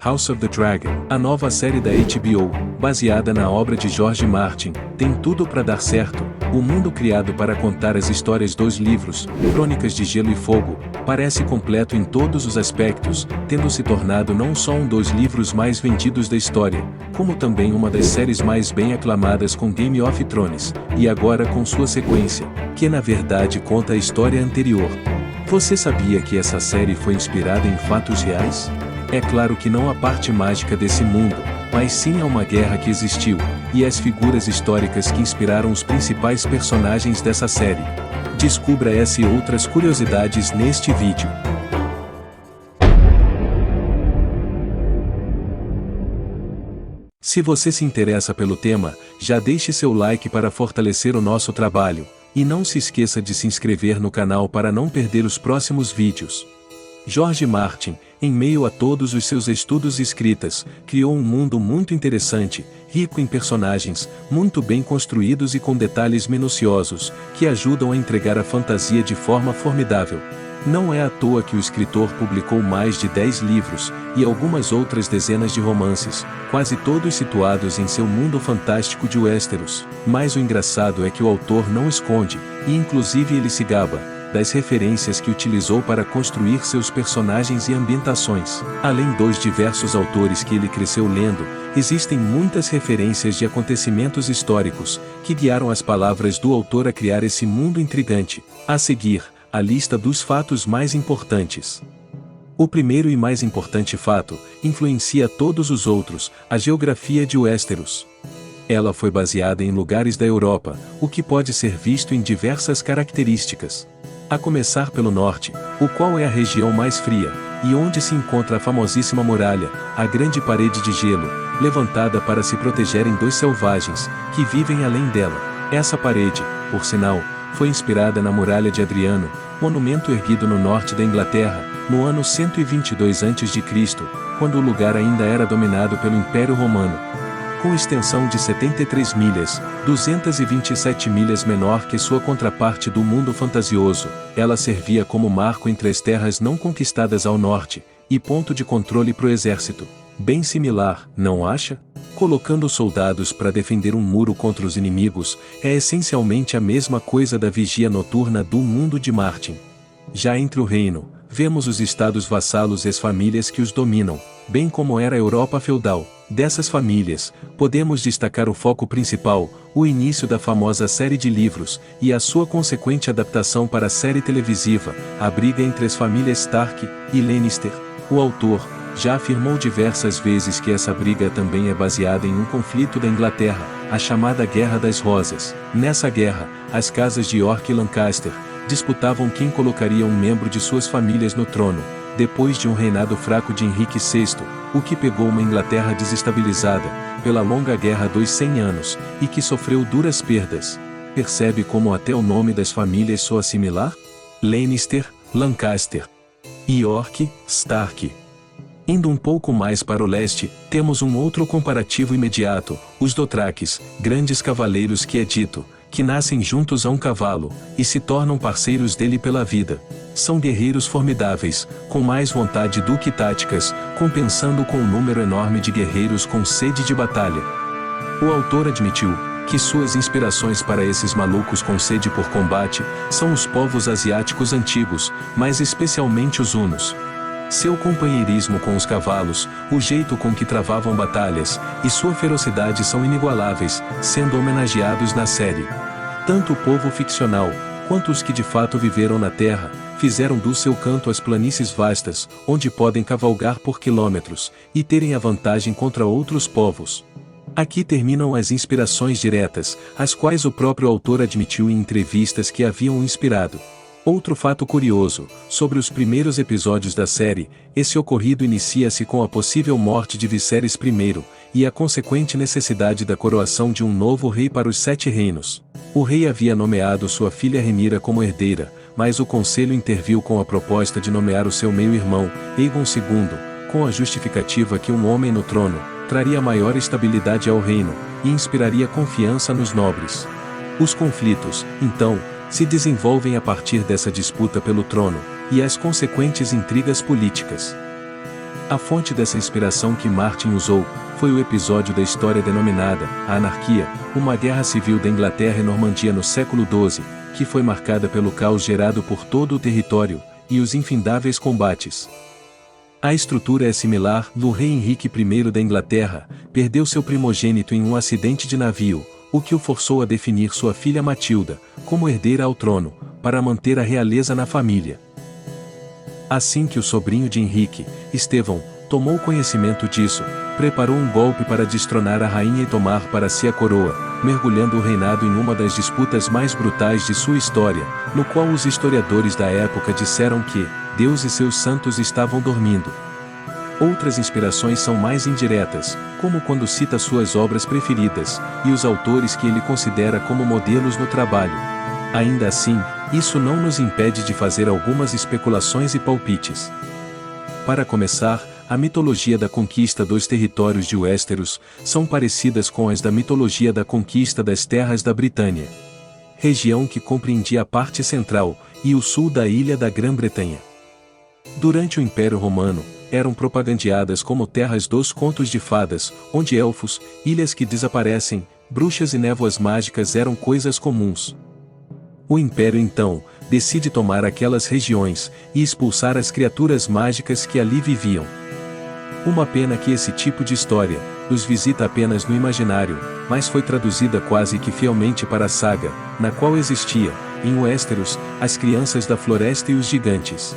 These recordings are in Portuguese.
House of the Dragon, a nova série da HBO, baseada na obra de George Martin, tem tudo para dar certo. O mundo criado para contar as histórias dos livros, Crônicas de Gelo e Fogo, parece completo em todos os aspectos, tendo se tornado não só um dos livros mais vendidos da história, como também uma das séries mais bem aclamadas com Game of Thrones, e agora com sua sequência, que na verdade conta a história anterior. Você sabia que essa série foi inspirada em fatos reais? É claro que não a parte mágica desse mundo, mas sim a uma guerra que existiu, e as figuras históricas que inspiraram os principais personagens dessa série. Descubra essa e outras curiosidades neste vídeo. Se você se interessa pelo tema, já deixe seu like para fortalecer o nosso trabalho, e não se esqueça de se inscrever no canal para não perder os próximos vídeos. George Martin, em meio a todos os seus estudos e escritas, criou um mundo muito interessante, rico em personagens, muito bem construídos e com detalhes minuciosos, que ajudam a entregar a fantasia de forma formidável. Não é à toa que o escritor publicou mais de 10 livros, e algumas outras dezenas de romances, quase todos situados em seu mundo fantástico de Westeros. Mas o engraçado é que o autor não esconde, e inclusive ele se gaba, das referências que utilizou para construir seus personagens e ambientações. Além dos diversos autores que ele cresceu lendo, existem muitas referências de acontecimentos históricos, que guiaram as palavras do autor a criar esse mundo intrigante. A seguir, a lista dos fatos mais importantes. O primeiro e mais importante fato, influencia todos os outros, a geografia de Westeros. Ela foi baseada em lugares da Europa, o que pode ser visto em diversas características. A começar pelo norte, o qual é a região mais fria, e onde se encontra a famosíssima muralha, a grande parede de gelo, levantada para se protegerem dos selvagens, que vivem além dela. Essa parede, por sinal, foi inspirada na Muralha de Adriano, monumento erguido no norte da Inglaterra, no ano 122 a.C., quando o lugar ainda era dominado pelo Império Romano. Com extensão de 73 milhas, 227 milhas menor que sua contraparte do mundo fantasioso, ela servia como marco entre as terras não conquistadas ao norte, e ponto de controle para o exército. Bem similar, não acha? Colocando soldados para defender um muro contra os inimigos, é essencialmente a mesma coisa da vigia noturna do mundo de Martin. Já entre o reino, vemos os estados vassalos e as famílias que os dominam, bem como era a Europa feudal. Dessas famílias, podemos destacar o foco principal, o início da famosa série de livros, e a sua consequente adaptação para a série televisiva, a briga entre as famílias Stark e Lannister. O autor já afirmou diversas vezes que essa briga também é baseada em um conflito da Inglaterra, a chamada Guerra das Rosas. Nessa guerra, as casas de York e Lancaster disputavam quem colocaria um membro de suas famílias no trono, depois de um reinado fraco de Henrique VI, o que pegou uma Inglaterra desestabilizada, pela longa Guerra dos 100 Anos, e que sofreu duras perdas. Percebe como até o nome das famílias soa similar? Lannister, Lancaster. York, Stark. Indo um pouco mais para o leste, temos um outro comparativo imediato, os Dothrakis, grandes cavaleiros que é dito, que nascem juntos a um cavalo, e se tornam parceiros dele pela vida. São guerreiros formidáveis, com mais vontade do que táticas, compensando com um número enorme de guerreiros com sede de batalha. O autor admitiu que suas inspirações para esses malucos com sede por combate são os povos asiáticos antigos, mas especialmente os hunos. Seu companheirismo com os cavalos, o jeito com que travavam batalhas, e sua ferocidade são inigualáveis, sendo homenageados na série. Tanto o povo ficcional, quanto os que de fato viveram na Terra, fizeram do seu canto as planícies vastas, onde podem cavalgar por quilômetros, e terem a vantagem contra outros povos. Aqui terminam as inspirações diretas, as quais o próprio autor admitiu em entrevistas que haviam o inspirado. Outro fato curioso, sobre os primeiros episódios da série, esse ocorrido inicia-se com a possível morte de Viserys I, e a consequente necessidade da coroação de um novo rei para os 7 reinos. O rei havia nomeado sua filha Rhaenyra como herdeira, mas o conselho interviu com a proposta de nomear o seu meio-irmão, Aegon II, com a justificativa que um homem no trono traria maior estabilidade ao reino, e inspiraria confiança nos nobres. Os conflitos, então, se desenvolvem a partir dessa disputa pelo trono, e as consequentes intrigas políticas. A fonte dessa inspiração que Martin usou foi o episódio da história denominada A Anarquia, uma guerra civil da Inglaterra e Normandia no século XII, que foi marcada pelo caos gerado por todo o território e os infindáveis combates. A estrutura é similar. O rei Henrique I da Inglaterra perdeu seu primogênito em um acidente de navio, o que o forçou a definir sua filha Matilda como herdeira ao trono, para manter a realeza na família. Assim que o sobrinho de Henrique, Estevão, tomou conhecimento disso, preparou um golpe para destronar a rainha e tomar para si a coroa, mergulhando o reinado em uma das disputas mais brutais de sua história, no qual os historiadores da época disseram que Deus e seus santos estavam dormindo. Outras inspirações são mais indiretas, como quando cita suas obras preferidas, e os autores que ele considera como modelos no trabalho. Ainda assim, isso não nos impede de fazer algumas especulações e palpites. Para começar, a mitologia da conquista dos territórios de Westeros são parecidas com as da mitologia da conquista das terras da Britânia, região que compreendia a parte central e o sul da ilha da Grã-Bretanha. Durante o Império Romano, eram propagandeadas como terras dos contos de fadas, onde elfos, ilhas que desaparecem, bruxas e névoas mágicas eram coisas comuns. O Império então decide tomar aquelas regiões e expulsar as criaturas mágicas que ali viviam. Uma pena que esse tipo de história nos visita apenas no imaginário, mas foi traduzida quase que fielmente para a saga, na qual existia, em Westeros, as crianças da floresta e os gigantes.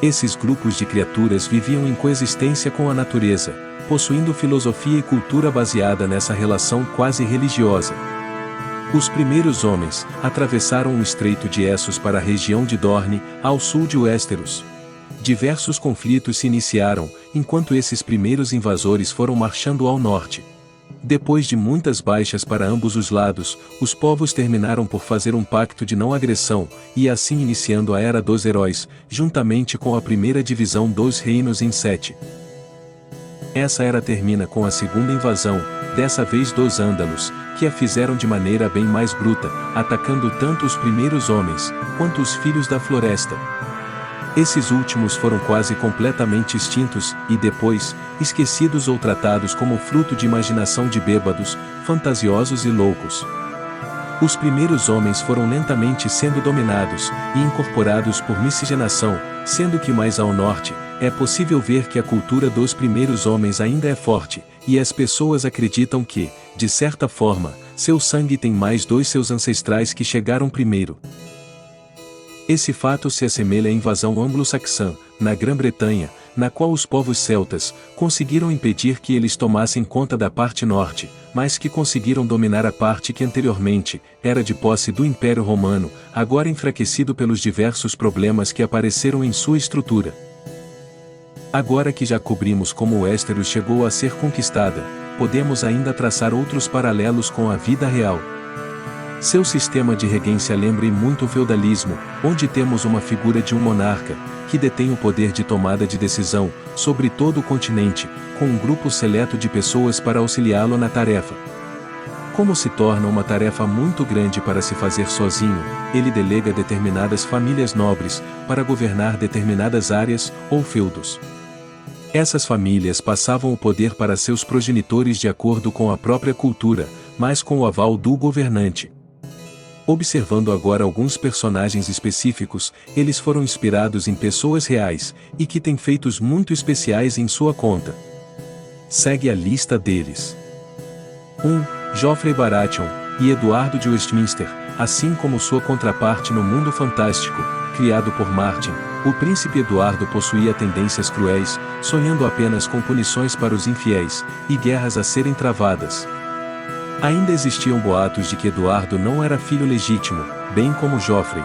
Esses grupos de criaturas viviam em coexistência com a natureza, possuindo filosofia e cultura baseada nessa relação quase religiosa. Os primeiros homens atravessaram o Estreito de Essos para a região de Dorne, ao sul de Westeros. Diversos conflitos se iniciaram, enquanto esses primeiros invasores foram marchando ao norte. Depois de muitas baixas para ambos os lados, os povos terminaram por fazer um pacto de não agressão, e assim iniciando a Era dos Heróis, juntamente com a primeira divisão dos reinos em Sete. Essa era termina com a segunda invasão, dessa vez dos Ândalos, que a fizeram de maneira bem mais bruta, atacando tanto os primeiros homens, quanto os filhos da floresta. Esses últimos foram quase completamente extintos, e depois, esquecidos ou tratados como fruto de imaginação de bêbados, fantasiosos e loucos. Os primeiros homens foram lentamente sendo dominados e incorporados por miscigenação, sendo que mais ao norte, é possível ver que a cultura dos primeiros homens ainda é forte, e as pessoas acreditam que, de certa forma, seu sangue tem mais dos seus ancestrais que chegaram primeiro. Esse fato se assemelha à invasão anglo-saxã, na Grã-Bretanha, na qual os povos celtas conseguiram impedir que eles tomassem conta da parte norte, mas que conseguiram dominar a parte que anteriormente era de posse do Império Romano, agora enfraquecido pelos diversos problemas que apareceram em sua estrutura. Agora que já cobrimos como Westeros chegou a ser conquistada, podemos ainda traçar outros paralelos com a vida real. Seu sistema de regência lembra muito o feudalismo, onde temos uma figura de um monarca, que detém o poder de tomada de decisão sobre todo o continente, com um grupo seleto de pessoas para auxiliá-lo na tarefa. Como se torna uma tarefa muito grande para se fazer sozinho, ele delega determinadas famílias nobres para governar determinadas áreas ou feudos. Essas famílias passavam o poder para seus progenitores de acordo com a própria cultura, mas com o aval do governante. Observando agora alguns personagens específicos, eles foram inspirados em pessoas reais, e que têm feitos muito especiais em sua conta. Segue a lista deles. 1. Joffrey Baratheon e Eduardo de Westminster, assim como sua contraparte no mundo fantástico, criado por Martin, o príncipe Eduardo possuía tendências cruéis, sonhando apenas com punições para os infiéis, e guerras a serem travadas. Ainda existiam boatos de que Eduardo não era filho legítimo, bem como Joffrey.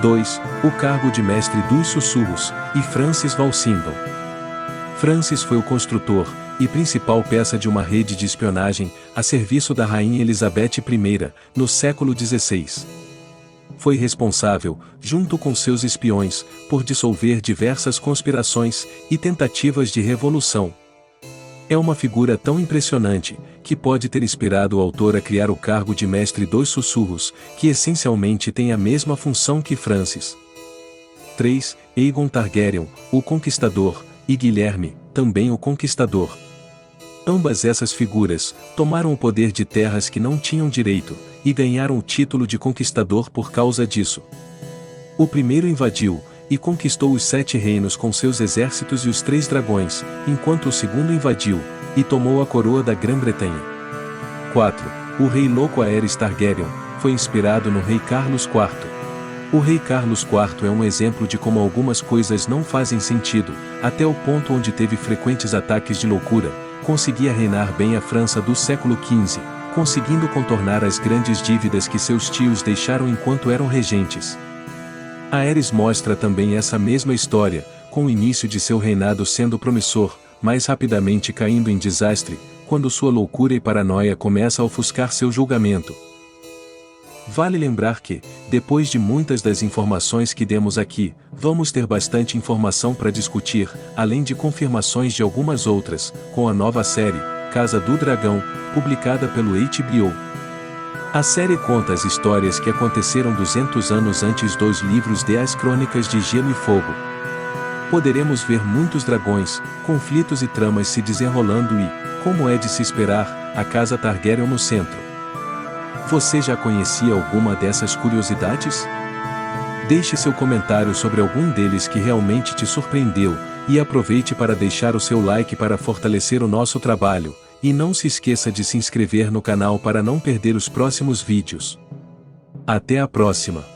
2. O cargo de mestre dos sussurros, e Francis Walsingham. Francis foi o construtor e principal peça de uma rede de espionagem a serviço da rainha Elizabeth I, no século XVI. Foi responsável, junto com seus espiões, por dissolver diversas conspirações e tentativas de revolução. É uma figura tão impressionante, que pode ter inspirado o autor a criar o cargo de mestre dos sussurros, que essencialmente tem a mesma função que Francis. 3. Aegon Targaryen, o Conquistador, e Guilherme, também o Conquistador. Ambas essas figuras tomaram o poder de terras que não tinham direito, e ganharam o título de conquistador por causa disso. O primeiro invadiu e conquistou os 7 reinos com seus exércitos e os 3 dragões, enquanto o segundo invadiu e tomou a coroa da Grã-Bretanha. 4. O rei louco Aerys Targaryen foi inspirado no rei Carlos IV. O rei Carlos IV é um exemplo de como algumas coisas não fazem sentido, até o ponto onde teve frequentes ataques de loucura, conseguia reinar bem a França do século XV, conseguindo contornar as grandes dívidas que seus tios deixaram enquanto eram regentes. Aerys mostra também essa mesma história, com o início de seu reinado sendo promissor, mas rapidamente caindo em desastre, quando sua loucura e paranoia começa a ofuscar seu julgamento. Vale lembrar que, depois de muitas das informações que demos aqui, vamos ter bastante informação para discutir, além de confirmações de algumas outras, com a nova série, Casa do Dragão, publicada pelo HBO. A série conta as histórias que aconteceram 200 anos antes dos livros de As Crônicas de Gelo e Fogo. Poderemos ver muitos dragões, conflitos e tramas se desenrolando e, como é de se esperar, a Casa Targaryen no centro. Você já conhecia alguma dessas curiosidades? Deixe seu comentário sobre algum deles que realmente te surpreendeu, e aproveite para deixar o seu like para fortalecer o nosso trabalho, e não se esqueça de se inscrever no canal para não perder os próximos vídeos. Até a próxima!